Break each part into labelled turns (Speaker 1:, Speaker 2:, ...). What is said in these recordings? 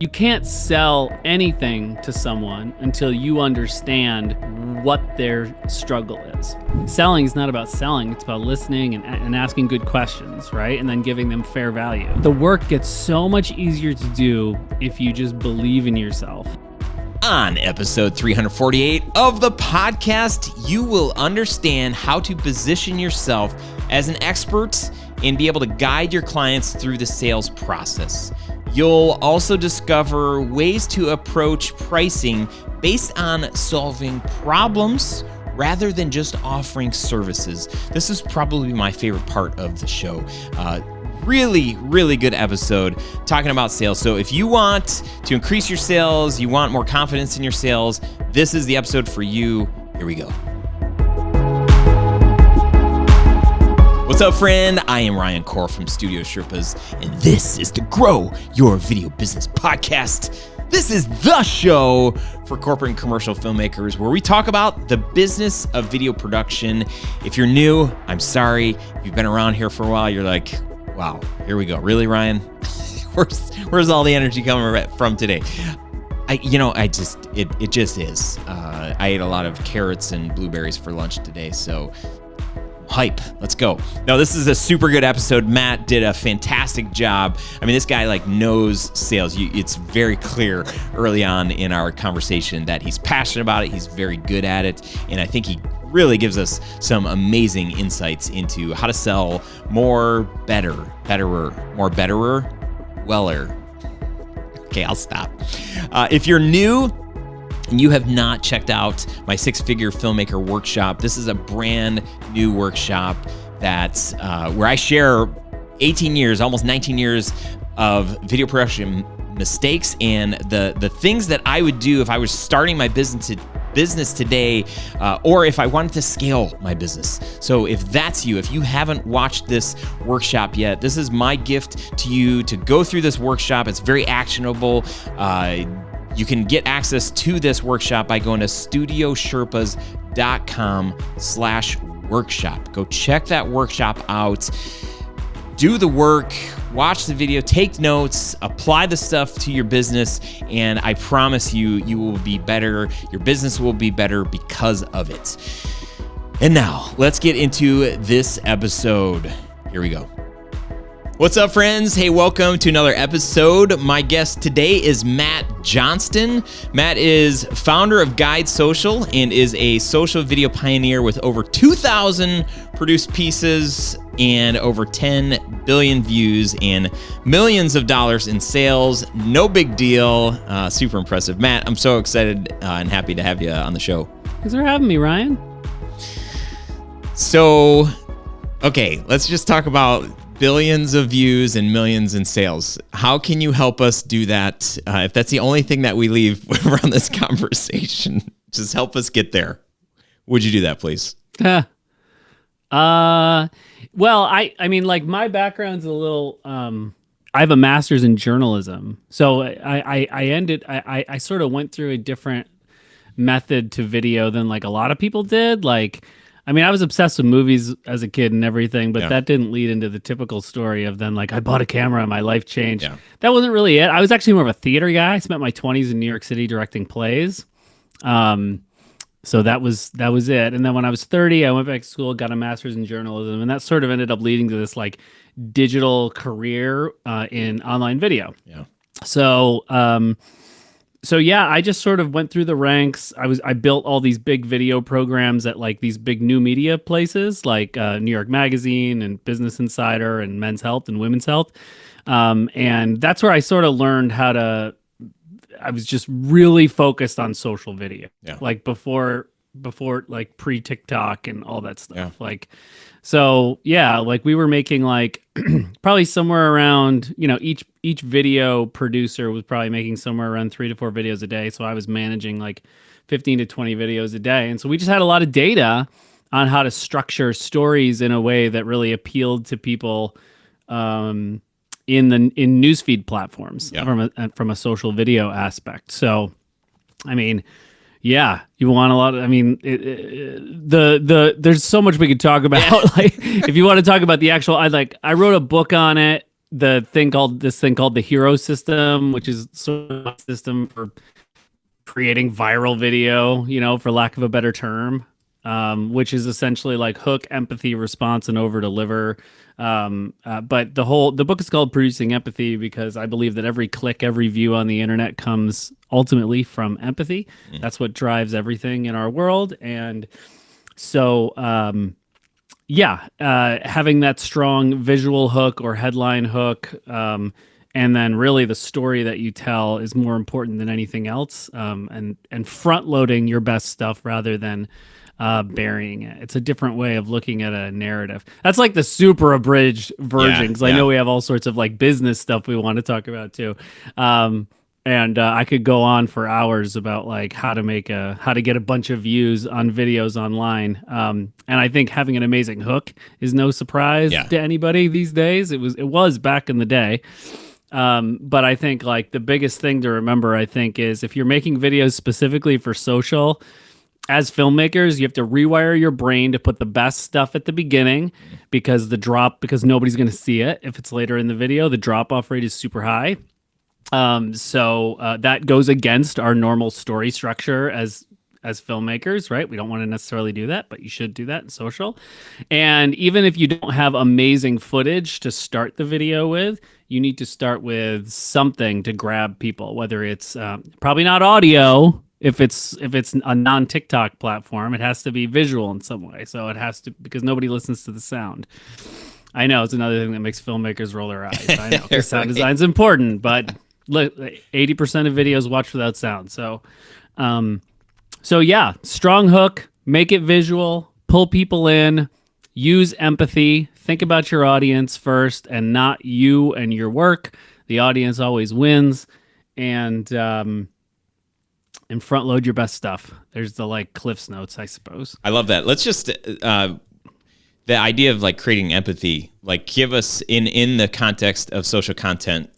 Speaker 1: You can't sell anything to someone until you understand what their struggle is. Selling is not about selling, it's about listening and asking good questions, right? And then giving them fair value. The work gets so much easier to do if you just believe in yourself.
Speaker 2: On episode 348 of the podcast, you will understand how to position yourself as an expert and be able to guide your clients through the sales process. You'll also discover ways to approach pricing based on solving problems rather than just offering services. This is probably my favorite part of the show. Really good episode talking about sales. So if you want to increase your sales, you want more confidence in your sales, this is the episode for you. Here we go. What's up, friend? I am Ryan Corr from Studio Sherpas, and this is the Grow Your Video Business podcast. This is the show for corporate and commercial filmmakers where we talk about the business of video production. If you're new, I'm sorry. If you've been around here for a while, you're like, wow, here we go. Really, Ryan? Where's all the energy coming from today? It just is. I ate a lot of carrots and blueberries for lunch today, so hype. Let's go. No, this is a super good episode. Matt did a fantastic job. I mean, this guy knows sales. It's very clear early on in our conversation that he's passionate about it. He's very good at it. And I think he really gives us some amazing insights into how to sell more, more betterer, weller. Okay, I'll stop. If you're new and you have not checked out my 6-figure filmmaker workshop, this is a brand new workshop that's where I share 18 years, almost 19 years of video production mistakes and the things that I would do if I was starting my business today, or if I wanted to scale my business. So if that's you, if you haven't watched this workshop yet, this is my gift to you to go through this workshop. It's very actionable. You can get access to this workshop by going to studiosherpas.com/workshop. Go check that workshop out. Do the work, watch the video, take notes, apply the stuff to your business, and I promise you, you will be better. Your business will be better because of it. And now, let's get into this episode. Here we go. What's up, friends? Hey, welcome to another episode. My guest today is Matt Johnston. Matt is founder of Guide Social and is a social video pioneer with over 2,000 produced pieces and over 10 billion views and millions of dollars in sales. No big deal. Super impressive. Matt, I'm so excited and happy to have you on the show.
Speaker 1: Thanks for having me, Ryan.
Speaker 2: So, okay, let's just talk about billions of views and millions in sales. How can you help us do that? If that's the only thing that we leave around this conversation, just help us get there. Would you do that, please?
Speaker 1: Well, I mean, my background's a little, I have a master's in journalism. So I sort of went through a different method to video than a lot of people did. I mean, I was obsessed with movies as a kid and everything, but that didn't lead into the typical story of then I bought a camera and my life changed. Yeah. That wasn't really it. I was actually more of a theater guy. I spent my 20s in New York City directing plays. So that was it. And then when I was 30, I went back to school, got a master's in journalism, and that sort of ended up leading to this digital career in online video.
Speaker 2: Yeah.
Speaker 1: So yeah, I just sort of went through the ranks. I built all these big video programs at these big new media places like New York Magazine and Business Insider and Men's Health and Women's Health. And that's where I sort of learned I was just really focused on social video. Yeah. Before pre-TikTok and all that stuff. Yeah. We were making probably somewhere around, each video producer was probably making somewhere around 3 to 4 videos a day. So I was managing 15 to 20 videos a day. And so we just had a lot of data on how to structure stories in a way that really appealed to people in newsfeed platforms from a social video aspect. So, I mean, yeah, you want a lot of, there's so much we could talk about. If you want to talk about the actual, I wrote a book on it. this thing called the hero system, which is sort of a system for creating viral video, for lack of a better term, which is essentially like hook, empathy, response, and over deliver. But the book is called Producing Empathy because I believe that every click, every view on the internet comes ultimately from empathy. That's what drives everything in our world. And so, having that strong visual hook or headline hook, and then really the story that you tell is more important than anything else. And front loading your best stuff rather than burying it. It's a different way of looking at a narrative. That's like the super abridged version, because I know we have all sorts of like business stuff we want to talk about too. And I could go on for hours about like how to get a bunch of views on videos online. And I think having an amazing hook is no surprise to anybody these days. It was back in the day. But I think like the biggest thing to remember, I think, is if you're making videos specifically for social, as filmmakers, you have to rewire your brain to put the best stuff at the beginning because nobody's going to see it. If it's later in the video, the drop off rate is super high. So that goes against our normal story structure as filmmakers, right? We don't want to necessarily do that, but you should do that in social. And even if you don't have amazing footage to start the video with, you need to start with something to grab people, whether it's probably not audio. If it's a non-TikTok platform, it has to be visual in some way. So it has to, because nobody listens to the sound. I know it's another thing that makes filmmakers roll their eyes. I know because sound design is important, but 80% of videos watch without sound. So, strong hook, make it visual, pull people in, use empathy, think about your audience first and not you and your work. The audience always wins, and front load your best stuff. There's the like Cliff's Notes, I suppose.
Speaker 2: I love that. Let's just the idea of like creating empathy, like give us in the context of social content.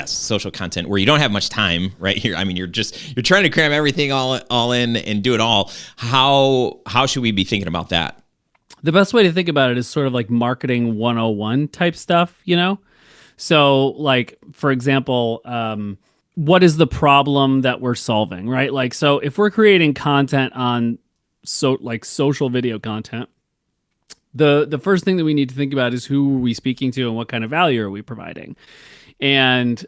Speaker 2: Social content where you don't have much time, right? Here, I mean, you're trying to cram everything all in and do it all. How should we be thinking about that?
Speaker 1: The best way to think about it is sort of like marketing 101 type stuff, So, like, for example, what is the problem that we're solving, right? Like, so if we're creating content on social video content, the first thing that we need to think about is who are we speaking to and what kind of value are we providing. And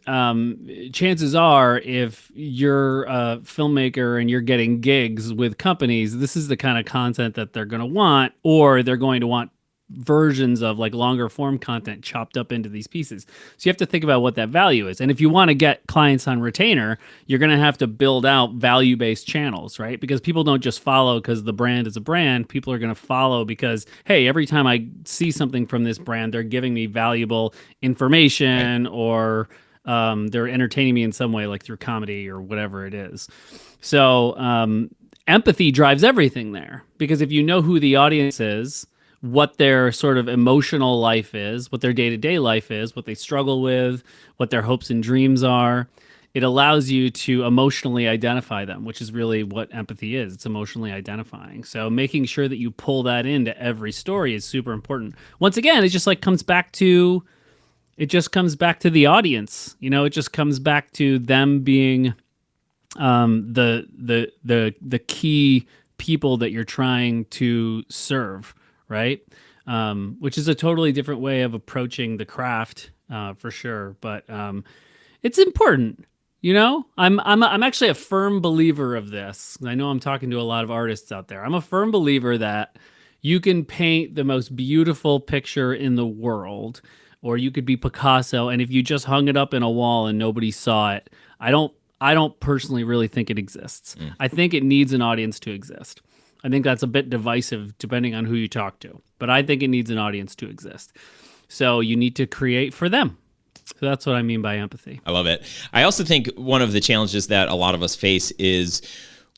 Speaker 1: chances are, if you're a filmmaker and you're getting gigs with companies, this is the kind of content that they're going to want, or they're going to want versions of like longer form content chopped up into these pieces. So you have to think about what that value is. And if you want to get clients on retainer, you're going to have to build out value-based channels, right? Because people don't just follow because the brand is a brand. People are going to follow because, hey, every time I see something from this brand, they're giving me valuable information, or they're entertaining me in some way, like through comedy or whatever it is. So empathy drives everything there, because if you know who the audience is, what their sort of emotional life is, what their day-to-day life is, what they struggle with, what their hopes and dreams are, it allows you to emotionally identify them, which is really what empathy is. It's emotionally identifying. So making sure that you pull that into every story is super important. Once again, it just comes back to the audience. It just comes back to them being the key people that you're trying to serve. Right? Which is a totally different way of approaching the craft, for sure. But it's important, I'm actually a firm believer of this. I know I'm talking to a lot of artists out there. I'm a firm believer that you can paint the most beautiful picture in the world, or you could be Picasso, and if you just hung it up in a wall and nobody saw it, I don't personally really think it exists. I think it needs an audience to exist. I think that's a bit divisive depending on who you talk to, but I think it needs an audience to exist. So you need to create for them. So that's what I mean by empathy.
Speaker 2: I love it. I also think one of the challenges that a lot of us face is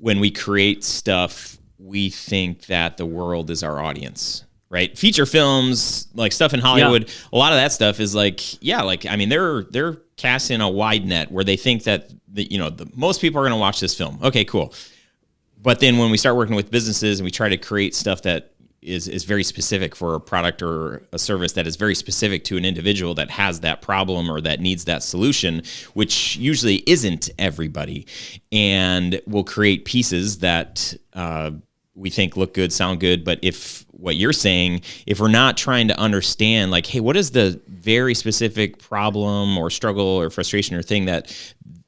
Speaker 2: when we create stuff, we think that the world is our audience, right? Feature films, like stuff in Hollywood, a lot of that stuff is they're casting a wide net where they think that the most people are going to watch this film. Okay, cool. But then when we start working with businesses and we try to create stuff that is very specific for a product or a service that is very specific to an individual that has that problem or that needs that solution, which usually isn't everybody. And we'll create pieces that we think look good, sound good. But if what you're saying, if we're not trying to understand, like, hey, what is the very specific problem or struggle or frustration or thing that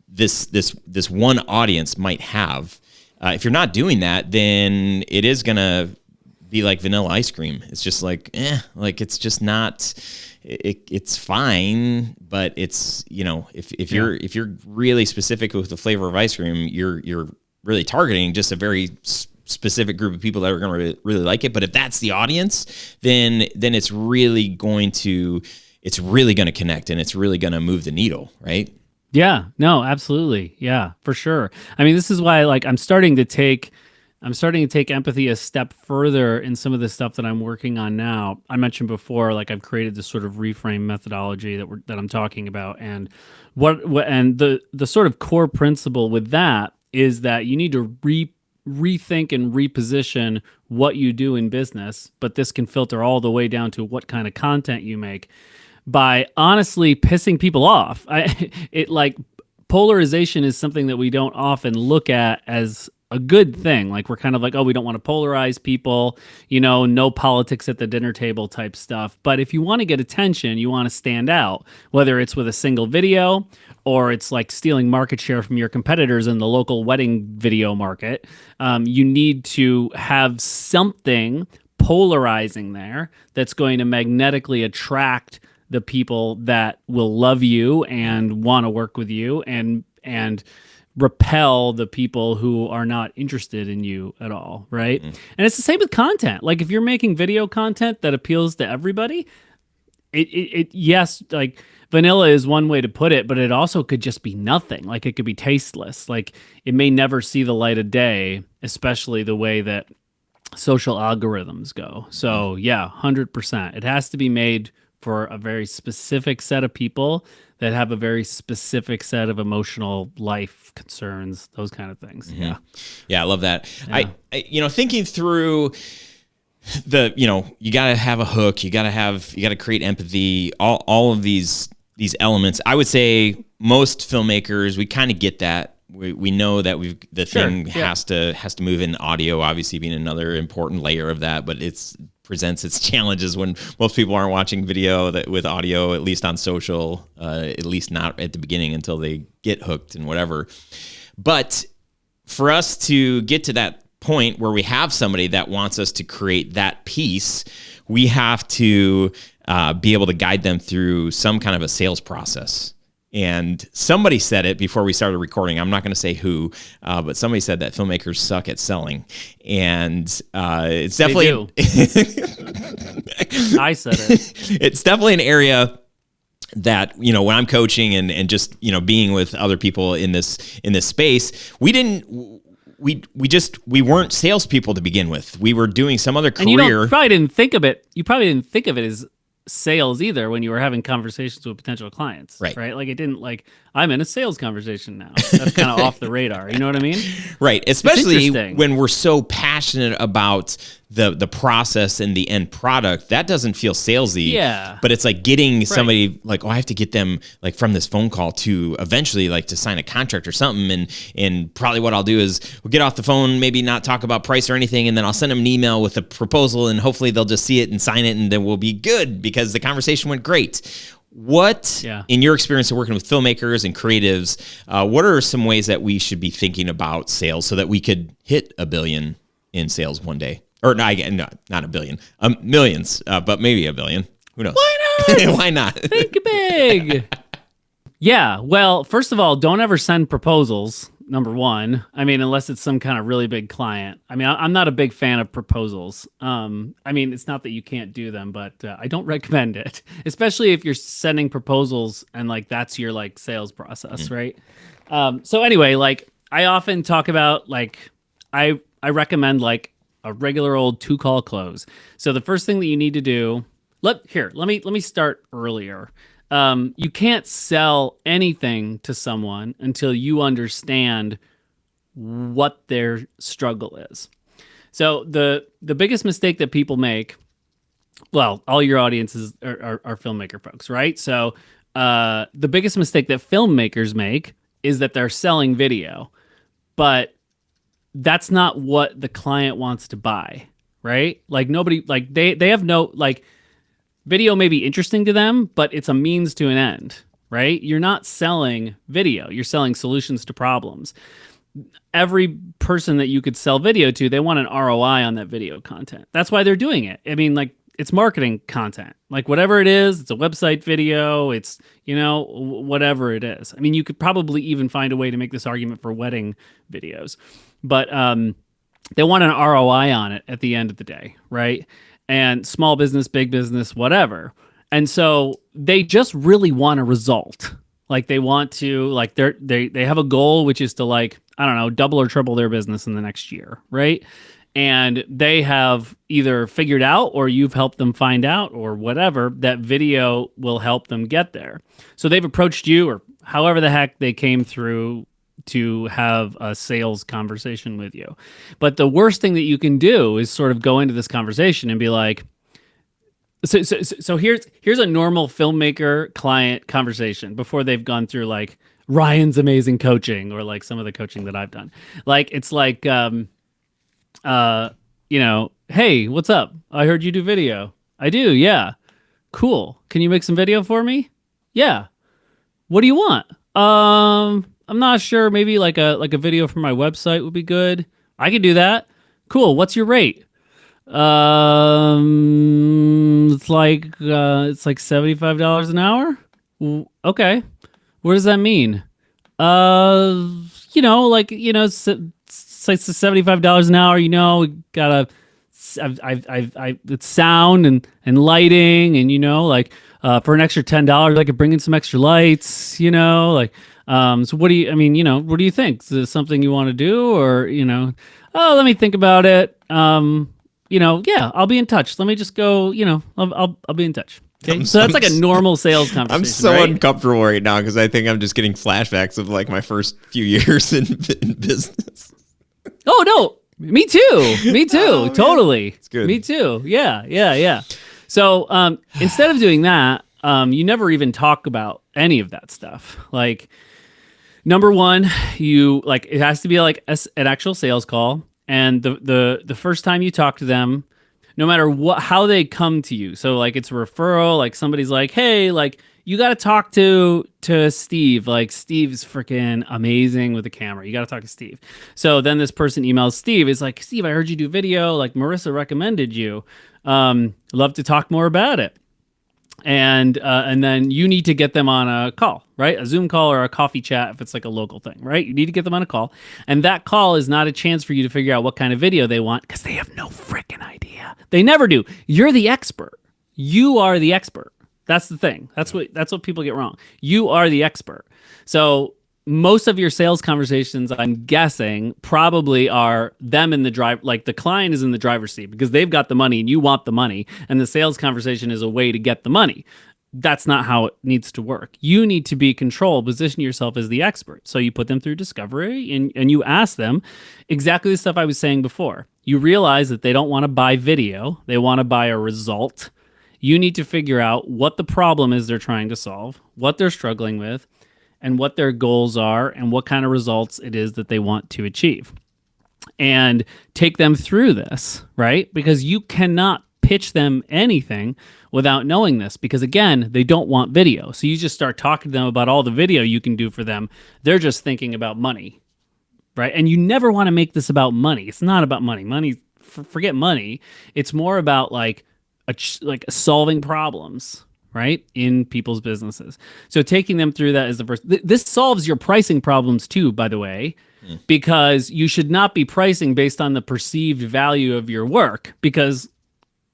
Speaker 2: this one audience might have, if you're not doing that, then it is gonna be like vanilla ice cream. It's just like, like it's just not. It's fine, but it's, if you're really specific with the flavor of ice cream, you're really targeting just a very specific group of people that are going to really like it. But if that's the audience, then it's really going to connect, and it's really going to move the needle, right?
Speaker 1: Yeah, no, absolutely. Yeah, for sure. I mean, this is why I'm starting to take empathy a step further in some of the stuff that I'm working on now. I mentioned before, like, I've created this sort of reframe methodology that I'm talking about, and the sort of core principle with that is that you need to rethink and reposition what you do in business, but this can filter all the way down to what kind of content you make by honestly pissing people off. Polarization is something that we don't often look at as a good thing. Like, we're kind of like, oh, we don't want to polarize people, no politics at the dinner table type stuff. But if you want to get attention, you want to stand out, whether it's with a single video or it's like stealing market share from your competitors in the local wedding video market, you need to have something polarizing there that's going to magnetically attract the people that will love you and want to work with you, and repel the people who are not interested in you at all, right? And it's the same with content. Like, if you're making video content that appeals to everybody, yes, like, vanilla is one way to put it, but it also could just be nothing. Like, it could be tasteless. Like, it may never see the light of day, especially the way that social algorithms go. So yeah, 100%. It has to be made for a very specific set of people that have a very specific set of emotional life concerns, those kind of things.
Speaker 2: Mm-hmm. Yeah, I love that.
Speaker 1: Yeah.
Speaker 2: I thinking through you got to have a hook, you got to create empathy, all of these elements. I would say most filmmakers, we kind of get that. We know that thing has to move in audio, obviously being another important layer of that, but it's presents its challenges when most people aren't watching video with audio, at least on social, at least not at the beginning until they get hooked and whatever. But for us to get to that point where we have somebody that wants us to create that piece, we have to be able to guide them through some kind of a sales process. And somebody said it before we started recording. I'm not going to say who, but somebody said that filmmakers suck at selling. And it's definitely...
Speaker 1: I said it.
Speaker 2: It's definitely an area that, when I'm coaching and just, being with other people in this space, we weren't salespeople to begin with. We were doing some other career.
Speaker 1: And you probably didn't think of it. You probably didn't think of it as sales either when you were having conversations with potential clients, right? Like, it didn't, like, I'm in a sales conversation now. That's kind of off the radar. You know what I mean?
Speaker 2: Right. Especially when we're so passionate about the process and the end product, that doesn't feel salesy.
Speaker 1: Yeah.
Speaker 2: But it's like getting somebody like, I have to get them like from this phone call to eventually like to sign a contract or something. And probably what I'll do is we'll get off the phone, maybe not talk about price or anything. And then I'll send them an email with a proposal, and hopefully they'll just see it and sign it, and then we'll be good because the conversation went great. What, in your experience of working with filmmakers and creatives, what are some ways that we should be thinking about sales so that we could hit $1 billion in sales one day? Or not $1 billion, millions, but maybe $1 billion. Who knows?
Speaker 1: Why not?
Speaker 2: Why not?
Speaker 1: Think big. Yeah. Well, first of all, don't ever send proposals. Number one. I mean, unless it's some kind of really big client. I mean, I'm not a big fan of proposals. I mean, it's not that you can't do them, but I don't recommend it, especially if you're sending proposals and like that's your like sales process, right? So anyway, like I often talk about like I recommend like a regular old 2-call close. So the first thing that you need to do, let me start earlier. You can't sell anything to someone until you understand what their struggle is. So the biggest mistake that people make, well, all your audiences are filmmaker folks, right? So the biggest mistake that filmmakers make is that they're selling video, but that's not what the client wants to buy, right? Like nobody, like they have no, like video may be interesting to them, but it's a means to an end, right? You're not selling video, you're selling solutions to problems. Every person that you could sell video to, they want an ROI on that video content. That's why they're doing it. I mean, like, it's marketing content. Like, whatever it is, it's a website video, it's, whatever it is. I mean, you could probably even find a way to make this argument for wedding videos. But they want an ROI on it at the end of the day, right? And small business, big business, whatever. And so they just really want a result. Like they want to, like they have a goal, which is to, like, I don't know, double or triple their business in the next year, right? And they have either figured out, or you've helped them find out, or whatever, that video will help them get there. So they've approached you, or however the heck they came through to have a sales conversation with you. But the worst thing that you can do is sort of go into this conversation and be like, so here's a normal filmmaker client conversation before they've gone through like Ryan's amazing coaching, or like some of the coaching that I've done. Like it's like hey, what's up? I heard you do video. I do, yeah. Cool. Can you make some video for me? Yeah. What do you want? I'm not sure. Maybe like a video for my website would be good. I could do that. Cool. What's your rate? It's like $75 an hour. Okay. What does that mean? It's like $75 an hour. Gotta, it's sound and lighting, and for an extra $10, I could bring in some extra lights. So what do you? I mean, what do you think? Is this something you want to do, or Oh, let me think about it. Yeah, I'll be in touch. Let me just go. I'll be in touch. Okay, so that's like a normal sales conversation.
Speaker 2: I'm so
Speaker 1: right?
Speaker 2: uncomfortable right now because I think I'm just getting flashbacks of like my first few years in business.
Speaker 1: Oh no, me too. Me too. Oh, totally.
Speaker 2: It's good.
Speaker 1: Me too. Yeah. So instead of doing that, you never even talk about any of that stuff. Like, number one, it has to be like an actual sales call, and the first time you talk to them, no matter how they come to you. So like it's a referral, like somebody's like, hey, like you got to talk to Steve. Like Steve's freaking amazing with the camera. You got to talk to Steve. So then this person emails Steve. It's like, Steve, I heard you do video. Like Marissa recommended you. Love to talk more about it. And then you need to get them on a call, right? A Zoom call or a coffee chat if it's like a local thing, right? You need to get them on a call. And that call is not a chance for you to figure out what kind of video they want, because they have no freaking idea. They never do. You're the expert. You are the expert. That's the thing. That's what people get wrong. You are the expert. So most of your sales conversations, I'm guessing, probably are them in the drive, like the client is in the driver's seat because they've got the money and you want the money, and the sales conversation is a way to get the money. That's not how it needs to work. You need to be control, position yourself as the expert. So you put them through discovery and you ask them exactly the stuff I was saying before. You realize that they don't want to buy video. They want to buy a result. You need to figure out what the problem is they're trying to solve, what they're struggling with, and what their goals are, and what kind of results it is that they want to achieve. And take them through this, right? Because you cannot pitch them anything without knowing this, because again, they don't want video. So you just start talking to them about all the video you can do for them. They're just thinking about money, right? And you never want to make this about money. It's not about money. Forget money. It's more about like solving problems, right, in people's businesses. So taking them through that is the first. This solves your pricing problems too, by the way, because you should not be pricing based on the perceived value of your work, because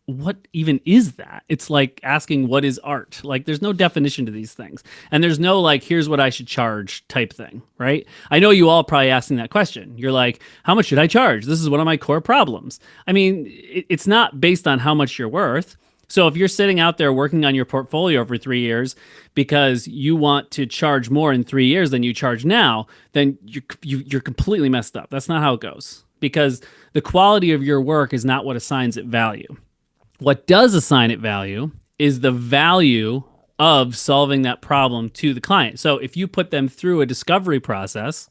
Speaker 1: what even is that? It's like asking what is art? Like there's no definition to these things. And there's no like, here's what I should charge type thing, right? I know you all probably asking that question. You're like, how much should I charge? This is one of my core problems. I mean, it's not based on how much you're worth. So if you're sitting out there working on your portfolio for 3 years because you want to charge more in 3 years than you charge now, then you're completely messed up. That's not how it goes. because the quality of your work is not what assigns it value. What does assign it value is the value of solving that problem to the client. So if you put them through a discovery process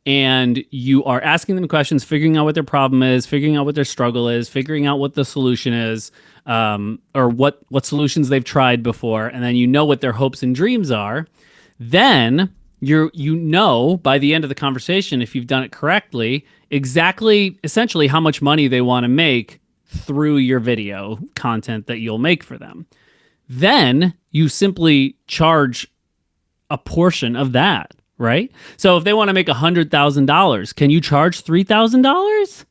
Speaker 1: and you are asking them questions, figuring out what their problem is, figuring out what their struggle is, figuring out what the solution is, or what solutions they've tried before, and then you know what their hopes and dreams are, then you know by the end of the conversation, if you've done it correctly, exactly essentially how much money they want to make through your video content that you'll make for them. Then you simply charge a portion of that, right? So if they want to make $100,000, can you charge $3,000?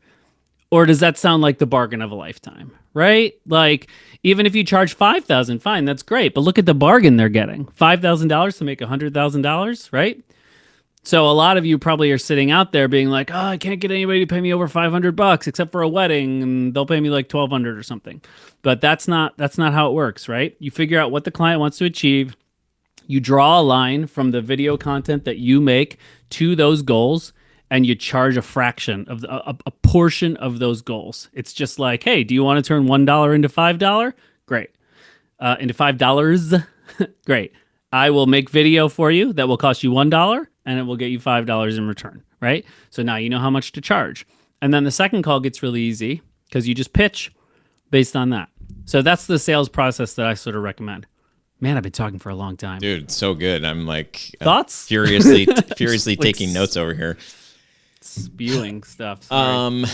Speaker 1: Or does that sound like the bargain of a lifetime, right? Like, even if you charge $5,000, fine, that's great. But look at the bargain they're getting. $5,000 to make $100,000, right? So a lot of you probably are sitting out there being like, oh, I can't get anybody to pay me over $500 except for a wedding, and they'll pay me like $1,200 or something. But that's not how it works, right? You figure out what the client wants to achieve. You draw a line from the video content that you make to those goals, and you charge a fraction of a portion of those goals. It's just like, hey, do you want to turn $1 into $5? Great. Into $5? Great. I will make video for you that will cost you $1, and it will get you $5 in return, right? So now you know how much to charge. And then the second call gets really easy because you just pitch based on that. So that's the sales process that I sort of recommend. Man, I've been talking for a long time.
Speaker 2: Dude, so good. I'm like
Speaker 1: thoughts?
Speaker 2: Furiously
Speaker 1: like,
Speaker 2: taking notes over here.
Speaker 1: Spewing stuff. Sorry.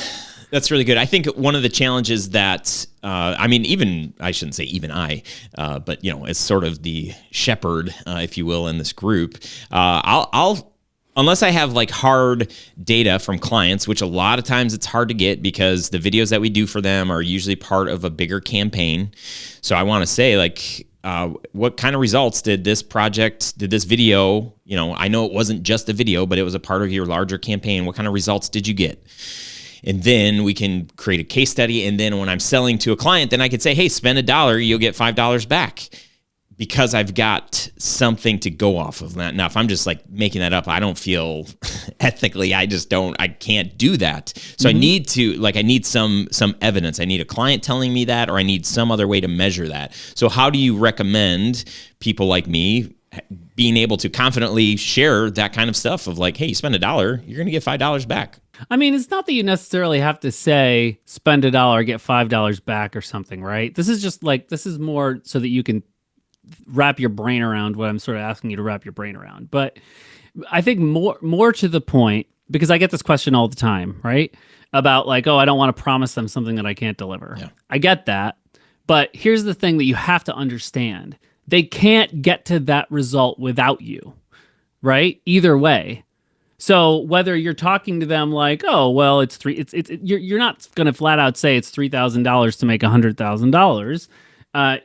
Speaker 2: That's really good. I think one of the challenges that, I shouldn't say even I, but as sort of the shepherd, if you will, in this group, I'll unless I have like hard data from clients, which a lot of times it's hard to get because the videos that we do for them are usually part of a bigger campaign. So I want to say like, what kind of results did this video, I know it wasn't just a video, but it was a part of your larger campaign. What kind of results did you get? And then we can create a case study. And then when I'm selling to a client, then I could say, hey, spend $1, you'll get $5 back, because I've got something to go off of that. Now, if I'm just like making that up, I don't feel ethically, I can't do that. So I need some evidence. I need a client telling me that, or I need some other way to measure that. So how do you recommend people like me being able to confidently share that kind of stuff of like, hey, you spend $1, you're going to get $5 back?
Speaker 1: I mean, it's not that you necessarily have to say spend $1, get $5 back or something, right? This is more so that you can wrap your brain around what I'm sort of asking you to wrap your brain around. But I think more to the point, because I get this question all the time, right? About like, oh, I don't want to promise them something that I can't deliver. Yeah. I get that. But here's the thing that you have to understand. They can't get to that result without you, right? Either way. So whether you're talking to them like, oh, well, you're not going to flat out say it's $3,000 to make $100,000.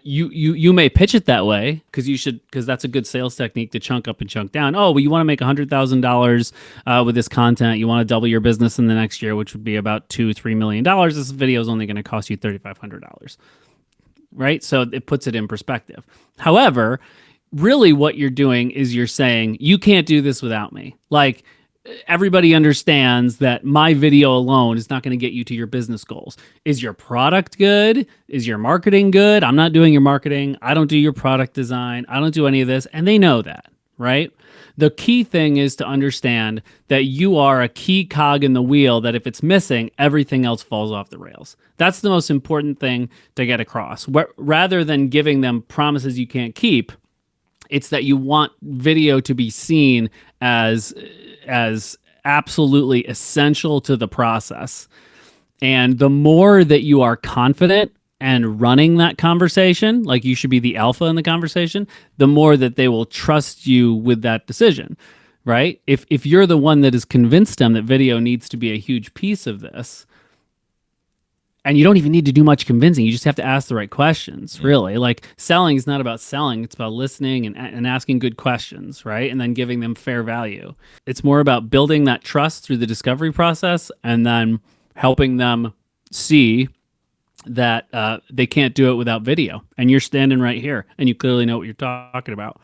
Speaker 1: You may pitch it that way because that's a good sales technique to chunk up and chunk down. Oh, well, you want to make $100,000 with this content. You want to double your business in the next year, which would be about $2-3 million. This video is only going to cost you $3,500, right? So it puts it in perspective. However, really what you're doing is you're saying, you can't do this without me. Like, everybody understands that my video alone is not going to get you to your business goals. Is your product good? Is your marketing good? I'm not doing your marketing. I don't do your product design. I don't do any of this. And they know that, right? The key thing is to understand that you are a key cog in the wheel, that if it's missing, everything else falls off the rails. That's the most important thing to get across. Rather than giving them promises you can't keep, it's that you want video to be seen as absolutely essential to the process. And the more that you are confident and running that conversation, like you should be the alpha in the conversation, the more that they will trust you with that decision, right? If you're the one that has convinced them that video needs to be a huge piece of this, and you don't even need to do much convincing. You just have to ask the right questions, really. Like, selling is not about selling. It's about listening and asking good questions, right? And then giving them fair value. It's more about building that trust through the discovery process and then helping them see that they can't do it without video. And you're standing right here, and you clearly know what you're talking about.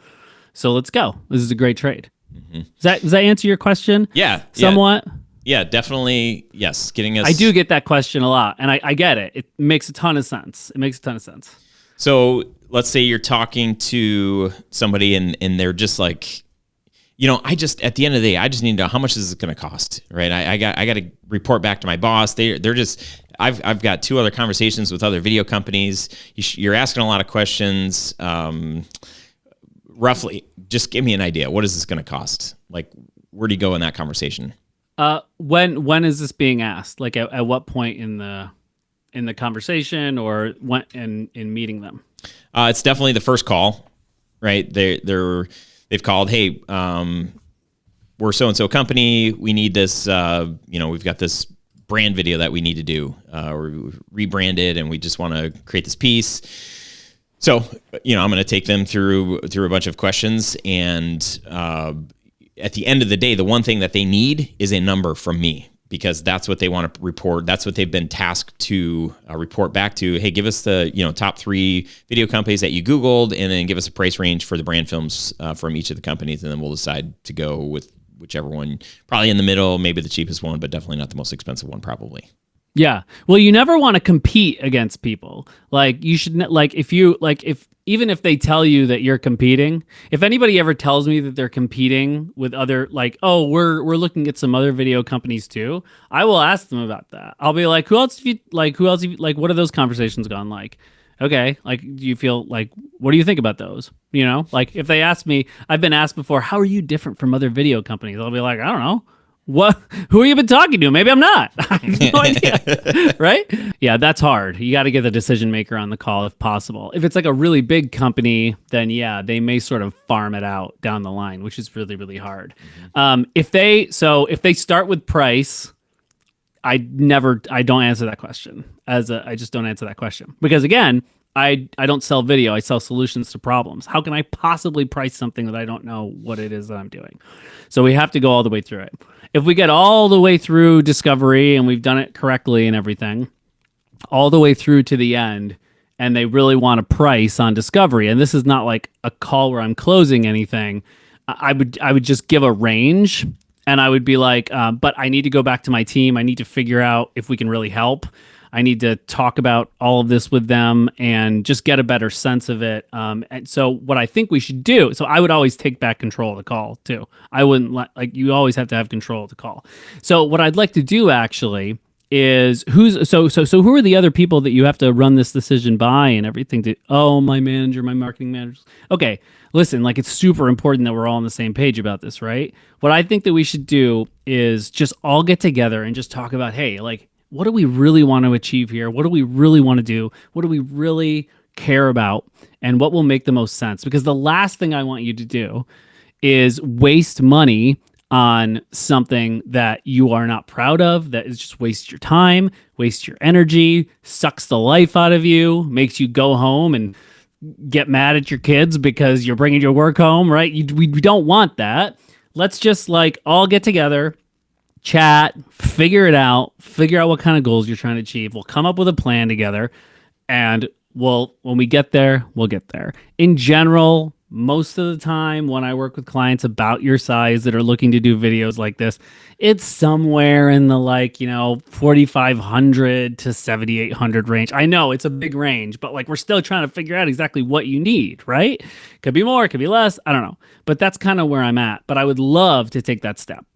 Speaker 1: So let's go. This is a great trade. Mm-hmm. Does that answer your question?
Speaker 2: Yeah.
Speaker 1: Somewhat?
Speaker 2: Yeah, definitely. Yes, getting us.
Speaker 1: I do get that question a lot, and I get it. It makes a ton of sense. It makes a ton of sense.
Speaker 2: So let's say you're talking to somebody and they're just like, I just, at the end of the day, I just need to know how much is it going to cost, right? I got to report back to my boss. They're just, I've got 2 other conversations with other video companies. You're asking a lot of questions. Roughly, just give me an idea. What is this going to cost? Like, where do you go in that conversation?
Speaker 1: When is this being asked? Like at what point in the conversation, or when in meeting them?
Speaker 2: It's definitely the first call, right? They've called, hey, we're so-and-so company. We need this, we've got this brand video that we need to do. We're rebranded and we just want to create this piece. So, I'm going to take them through a bunch of questions. And at the end of the day, the one thing that they need is a number from me, because that's what they want to report. That's what they've been tasked to report back to. Hey, give us the top 3 video companies that you Googled, and then give us a price range for the brand films from each of the companies, and then we'll decide to go with whichever one. Probably in the middle, maybe the cheapest one, but definitely not the most expensive one, probably.
Speaker 1: Yeah. Well, you never want to compete against people. Like you should even if they tell you that you're competing, if anybody ever tells me that they're competing with other, like, oh, we're looking at some other video companies too, I will ask them about that. I'll be like, who else have you, what are those conversations gone like? Okay. Like, do you feel like, what do you think about those? Like if they ask me, I've been asked before, how are you different from other video companies? I'll be like, I don't know. What? Who have you been talking to? Maybe I'm not. I have no idea. Right? Yeah, that's hard. You got to get the decision maker on the call if possible. If it's like a really big company, then yeah, they may sort of farm it out down the line, which is really, really hard. If they start with price, I don't answer that question. I just don't answer that question, because again, I don't sell video. I sell solutions to problems. How can I possibly price something that I don't know what it is that I'm doing? So we have to go all the way through it. If we get all the way through discovery and we've done it correctly and everything, all the way through to the end, and they really want a price on discovery, and this is not like a call where I'm closing anything, I would just give a range, and I would be like, but I need to go back to my team. I need to figure out if we can really help. I need to talk about all of this with them and just get a better sense of it. And so what I think we should do, so I would always take back control of the call too. I wouldn't you always have to have control of the call. So what I'd like to do actually is who are the other people that you have to run this decision by and everything my manager, my marketing managers. Okay. Listen, it's super important that we're all on the same page about this, right? What I think that we should do is just all get together and just talk about, hey, what do we really want to achieve here? What do we really want to do? What do we really care about? And what will make the most sense? Because the last thing I want you to do is waste money on something that you are not proud of, that is just waste your time, waste your energy, sucks the life out of you, makes you go home and get mad at your kids because you're bringing your work home, right? We don't want that. Let's just all get together, chat, figure out what kind of goals you're trying to achieve. We'll come up with a plan together, and when we get there, we'll get there. In general, most of the time when I work with clients about your size that are looking to do videos like this, it's somewhere in the 4,500 to 7,800 range. I know it's a big range, but we're still trying to figure out exactly what you need, right? Could be more, could be less, I don't know. But that's kind of where I'm at. But I would love to take that step.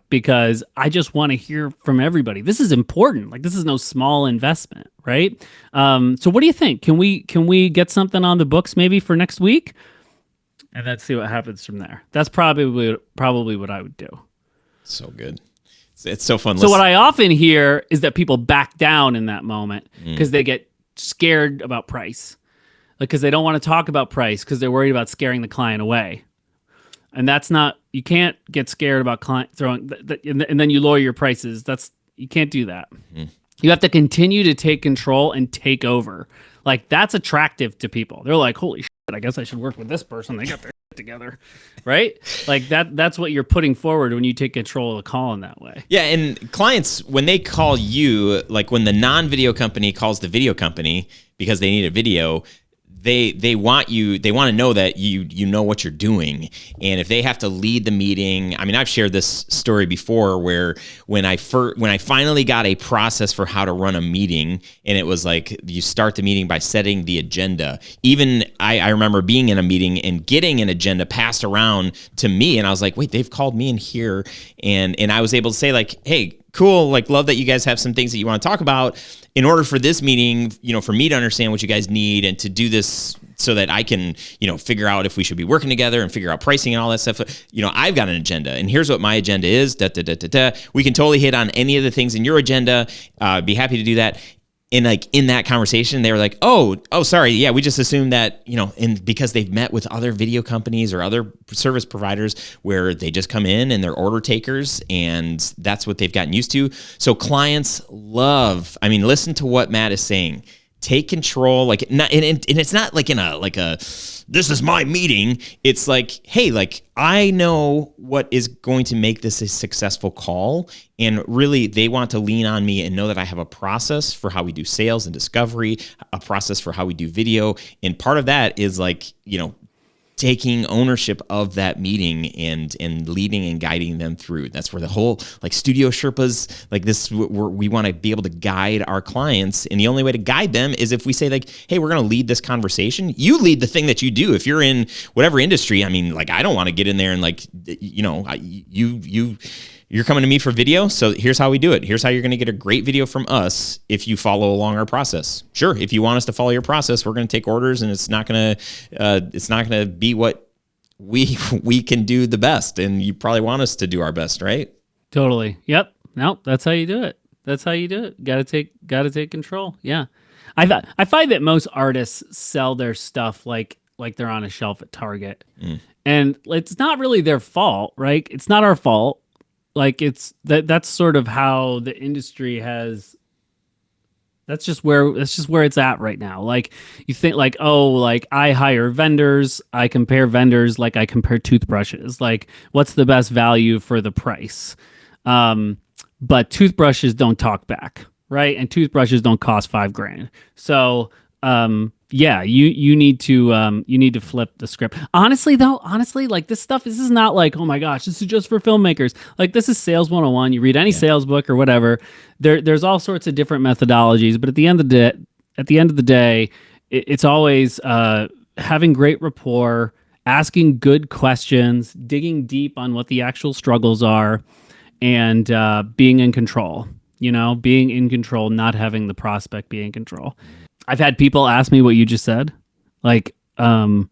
Speaker 1: Because I just want to hear from everybody. This is important. This is no small investment, right? So what do you think? Can we get something on the books maybe for next week? And let's see what happens from there. That's probably what I would do.
Speaker 2: So good. It's so fun.
Speaker 1: So what I often hear is that people back down in that moment because they get scared about price. Because they don't want to talk about price because they're worried about scaring the client away. And that's not, you can't get scared about client throwing, and then you lower your prices. You can't do that. Mm-hmm. You have to continue to take control and take over. That's attractive to people. They're like, holy shit, I guess I should work with this person. They got their shit together, right? That's what you're putting forward when you take control of the call in that way.
Speaker 2: Yeah, and clients, when they call you, when the non-video company calls the video company because they need a video, they want to know that you know what you're doing. And if they have to lead the meeting, I mean, I've shared this story before where when I finally got a process for how to run a meeting, and it was like you start the meeting by setting the agenda. Even I remember being in a meeting and getting an agenda passed around to me, and I was like, wait, they've called me in here, and I was able to say like, hey, cool, like love that you guys have some things that you want to talk about. In order for this meeting, for me to understand what you guys need and to do this so that I can, figure out if we should be working together and figure out pricing and all that stuff, I've got an agenda, and here's what my agenda is, da, da, da, da, da. We can totally hit on any of the things in your agenda. Be happy to do that. And like in that conversation, they were like, oh, sorry. Yeah, we just assumed that, and because they've met with other video companies or other service providers where they just come in and they're order takers, and that's what they've gotten used to. So clients listen to what Matt is saying. Take control, and it's not like in a this is my meeting. It's like, hey, like I know what is going to make this a successful call, and really they want to lean on me and know that I have a process for how we do sales and discovery, a process for how we do video, and part of that is like taking ownership of that meeting and leading and guiding them through. That's where the whole like studio Sherpas, like this, we want to be able to guide our clients. And the only way to guide them is if we say like, hey, we're going to lead this conversation. You lead the thing that you do. If you're in whatever industry, I mean, like, I don't want to get in there and like, you're coming to me for video, so here's how we do it. Here's how you're going to get a great video from us if you follow along our process. Sure, if you want us to follow your process, we're going to take orders, and it's not going to be what we can do the best, and you probably want us to do our best, right?
Speaker 1: Totally. Yep. Nope. That's how you do it. Got to take control. Yeah. I find that most artists sell their stuff like they're on a shelf at Target, and it's not really their fault, right? It's not our fault. Like that's sort of how the industry has. That's just where it's at right now. Like you think like, oh, like I hire vendors, I compare vendors like I compare toothbrushes. Like what's the best value for the price? But toothbrushes don't talk back, right? And toothbrushes don't cost $5,000. So yeah, you need to flip the script. Honestly, like this is not like, oh my gosh, this is just for filmmakers. Like this is sales 101. You read any sales book or whatever. There's all sorts of different methodologies, but at the end of the day, it's always having great rapport, asking good questions, digging deep on what the actual struggles are, and being in control. Being in control, not having the prospect be in control. I've had people ask me what you just said. Like, why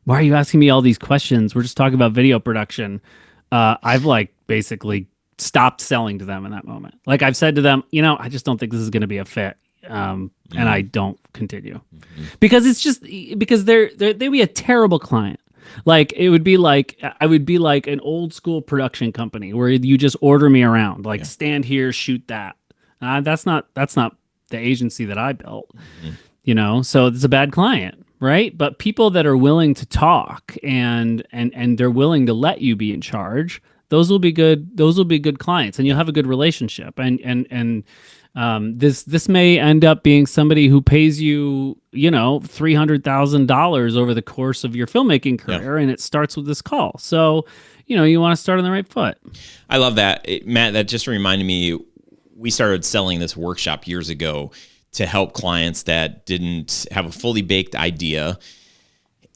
Speaker 1: are you asking me all these questions? We're just talking about video production. I've like basically stopped selling to them in that moment. Like I've said to them, I just don't think this is going to be a fit. And I don't continue because it's just because they'd be a terrible client. Like it would be like, I would be like an old school production company where you just order me around, like stand here, shoot that. That's not the agency that I built, so it's a bad client, right? But people that are willing to talk and they're willing to let you be in charge, those will be good clients, and you'll have a good relationship. And this may end up being somebody who pays you, $300,000 over the course of your filmmaking career, and it starts with this call. So, you want to start on the right foot.
Speaker 2: I love that, Matt. That just reminded me. We started selling this workshop years ago to help clients that didn't have a fully baked idea.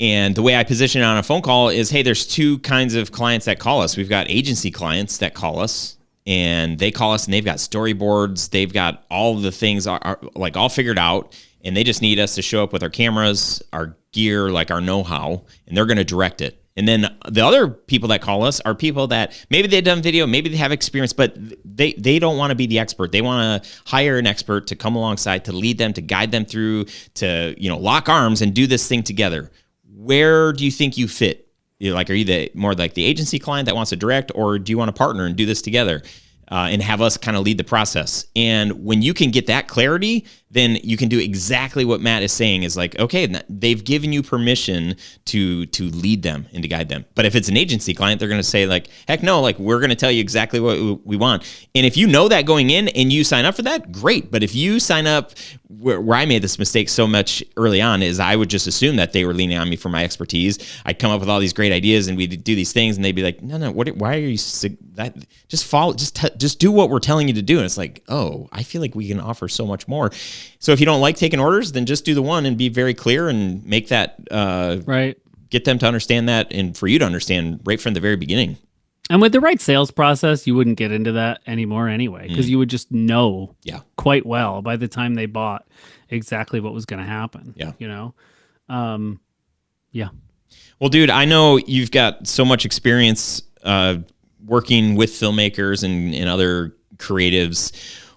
Speaker 2: And the way I position it on a phone call is, hey, there's two kinds of clients that call us. We've got agency clients that call us, and they call us and they've got storyboards. They've got all the things are like all figured out, and they just need us to show up with our cameras, our gear, like our know-how, and they're going to direct it. And then the other people that call us are people that maybe they've done video, maybe they have experience, but they don't want to be the expert. They want to hire an expert to come alongside, to lead them, to guide them through, to lock arms and do this thing together. Where do you think you fit? Are you more like the agency client that wants to direct, or do you want to partner and do this together and have us kind of lead the process? And when you can get that clarity, then you can do exactly what Matt is saying is like, okay, they've given you permission to lead them and to guide them. But if it's an agency client, they're going to say like, heck no, like we're going to tell you exactly what we want. And if you know that going in and you sign up for that, great. But if you sign up where I made this mistake so much early on is I would just assume that they were leaning on me for my expertise. I'd come up with all these great ideas and we'd do these things and they'd be like, no, why are you that? Just follow, just do what we're telling you to do. And it's like, oh, I feel like we can offer so much more. So if you don't like taking orders, then just do the one and be very clear and make that
Speaker 1: right.
Speaker 2: Get them to understand that and for you to understand right from the very beginning.
Speaker 1: And with the right sales process, you wouldn't get into that anymore anyway, because you would just know quite well by the time they bought exactly what was going to happen.
Speaker 2: Yeah.
Speaker 1: You know? Yeah.
Speaker 2: Well, dude, I know you've got so much experience working with filmmakers and other creatives.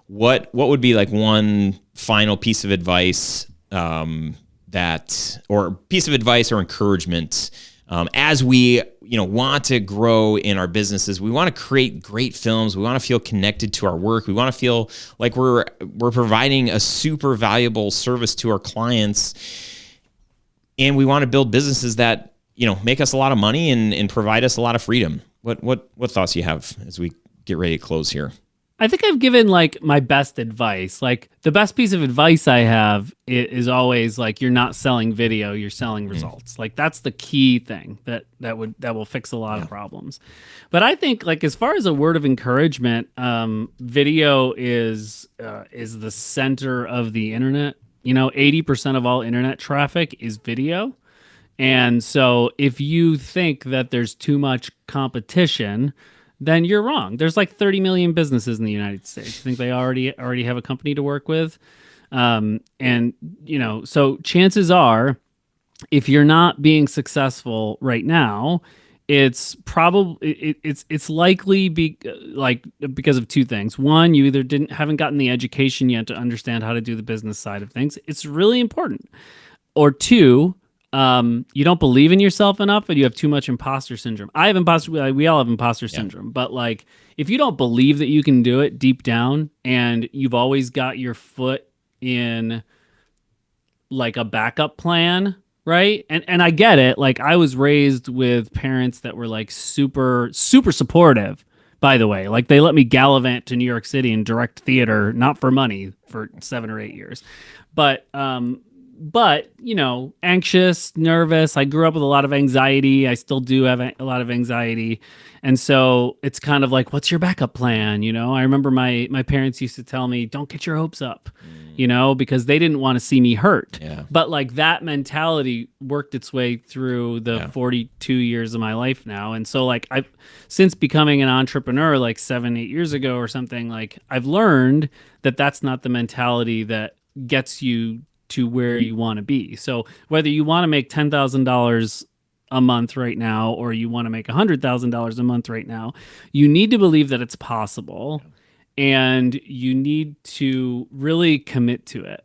Speaker 2: What would be like one final piece of advice or piece of advice or encouragement as we want to grow in our businesses? We want to create great films. We want to feel connected to our work. We want to feel like we're providing a super valuable service to our clients, and we want to build businesses that make us a lot of money and provide us a lot of freedom. What thoughts do you have as we get ready to close here?
Speaker 1: I think I've given like my best advice. Like the best piece of advice I have is always like, you're not selling video, you're selling results. Like that's the key thing that will fix a lot of problems. But I think like as far as a word of encouragement, video is the center of the internet. 80% of all internet traffic is video. And so if you think that there's too much competition, then you're wrong. There's like 30 million businesses in the United States. I think they already have a company to work with. So chances are, if you're not being successful right now, it's probably it's likely because of two things. One, you either haven't gotten the education yet to understand how to do the business side of things. It's really important. Or two, you don't believe in yourself enough and you have too much imposter syndrome. We all have imposter syndrome, but like if you don't believe that you can do it deep down and you've always got your foot in like a backup plan, right? And I get it. Like I was raised with parents that were like super, super supportive, by the way. Like they let me gallivant to New York City and direct theater, not for money, for 7 or 8 years. But anxious, nervous. I grew up with a lot of anxiety. I still do have a lot of anxiety. And so it's kind of like, what's your backup plan? I remember my parents used to tell me, don't get your hopes up, because they didn't want to see me hurt.
Speaker 2: Yeah.
Speaker 1: But like that mentality worked its way through the 42 years of my life now. And so like I've since becoming an entrepreneur like 7-8 years ago or something, like I've learned that that's not the mentality that gets you to where you want to be. So whether you want to make $10,000 a month right now, or you want to make $100,000 a month right now, you need to believe that it's possible, and you need to really commit to it.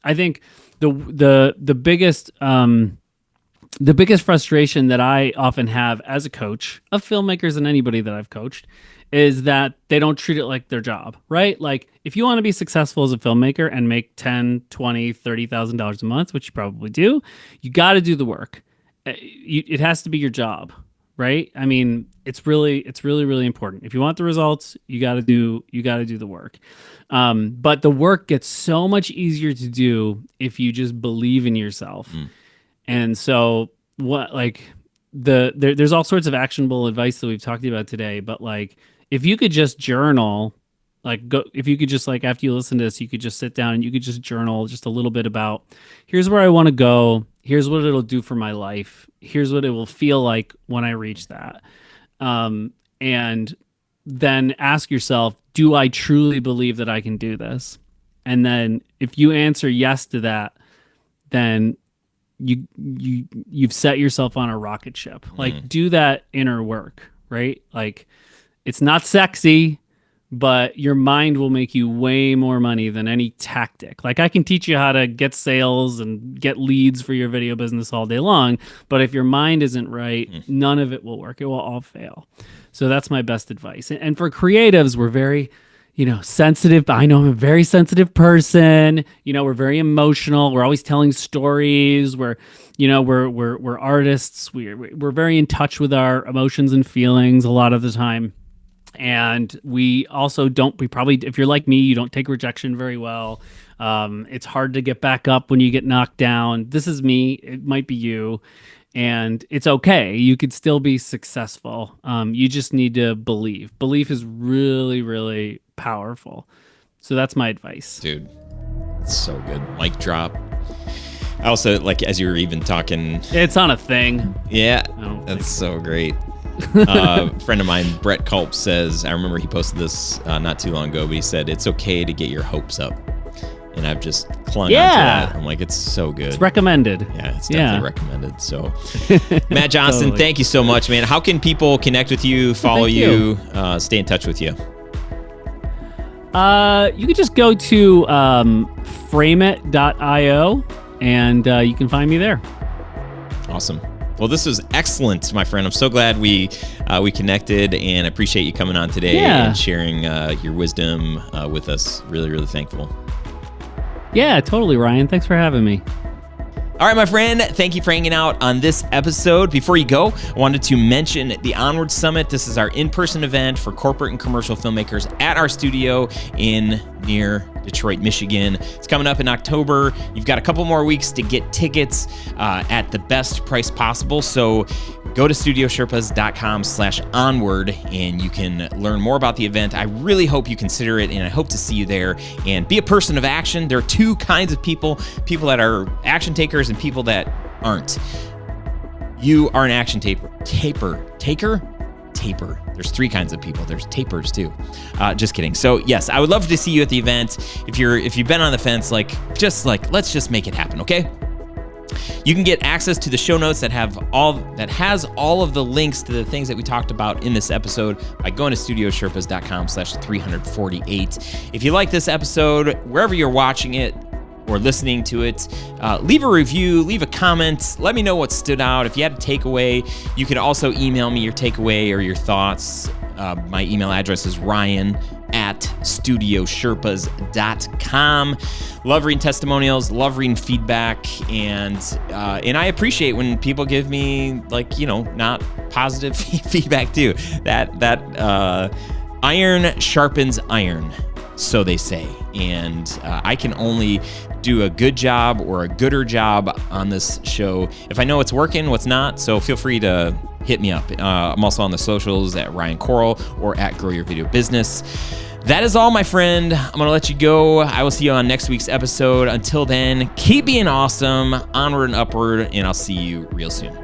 Speaker 1: I think the biggest frustration that I often have as a coach of filmmakers and anybody that I've coached is that they don't treat it like their job, right? Like if you want to be successful as a filmmaker and make $10, $20, $30,000 a month, which you probably do, you got to do the work. It has to be your job, right? I mean, it's really, really important. If you want the results, you got to do the work. But the work gets so much easier to do if you just believe in yourself. And so there's all sorts of actionable advice that we've talked about today, but like, if you could just journal, if you could just like, after you listen to this, you could just sit down and you could just journal just a little bit about, here's where I want to go. Here's what it'll do for my life. Here's what it will feel like when I reach that. And then ask yourself, do I truly believe that I can do this? And then if you answer yes to that, then you've set yourself on a rocket ship. Like do that inner work, right? Like it's not sexy, but your mind will make you way more money than any tactic. Like I can teach you how to get sales and get leads for your video business all day long, but if your mind isn't right, none of it will work. It will all fail. So that's my best advice. And for creatives, we're very, sensitive. I know I'm a very sensitive person. We're very emotional. We're always telling stories. We're artists. We're very in touch with our emotions and feelings a lot of the time. And we also we probably, if you're like me, you don't take rejection very well. It's hard to get back up when you get knocked down. This is me. It might be you. And it's okay. You could still be successful. You just need to believe. Belief is really, really powerful. So that's my advice.
Speaker 2: Dude, it's so good. Mic drop. I also, like, as you were even talking...
Speaker 1: It's on a thing.
Speaker 2: Yeah, that's so great. Friend of mine, Brett Culp, says, I remember he posted this not too long ago, but he said, it's okay to get your hopes up. And I've just clung onto that. I'm like, it's so good.
Speaker 1: It's recommended.
Speaker 2: Yeah, it's definitely recommended. So, Matt Johnston, totally. Thank you so much, man. How can people connect with you, follow you, stay in touch with you?
Speaker 1: You could just go to frameit.io and you can find me there.
Speaker 2: Awesome. Well, this was excellent, my friend. I'm so glad we connected, and I appreciate you coming on today and sharing your wisdom with us. Really, really thankful.
Speaker 1: Yeah, totally, Ryan. Thanks for having me.
Speaker 2: All right, my friend, thank you for hanging out on this episode. Before you go, I wanted to mention the Onward Summit. This is our in-person event for corporate and commercial filmmakers at our studio near Detroit, Michigan. It's coming up in October. You've got a couple more weeks to get tickets at the best price possible. So go to studiosherpas.com/onward and you can learn more about the event. I really hope you consider it, and I hope to see you there. And be a person of action. There are two kinds of people that are action takers and people that aren't. You are an action taker. There's three kinds of people. There's tapers too. Just kidding. So yes, I would love to see you at the event. If you've been on the fence, let's just make it happen, okay? You can get access to the show notes that has all of the links to the things that we talked about in this episode by going to studiosherpas.com/348. If you like this episode, wherever you're watching it or listening to it, leave a review, leave a comment, let me know what stood out. If you had a takeaway, you could also email me your takeaway or your thoughts. My email address is ryan@studiosherpas.com. Love reading testimonials, love reading feedback, and I appreciate when people give me not positive feedback too. That iron sharpens iron, so they say, and I can only do a good job or a gooder job on this show if I know what's working, what's not. So feel free to hit me up. I'm also on the socials at Ryan Coral or at Grow Your Video Business. That is all, my friend. I'm going to let you go. I will see you on next week's episode. Until then, keep being awesome, onward and upward, and I'll see you real soon.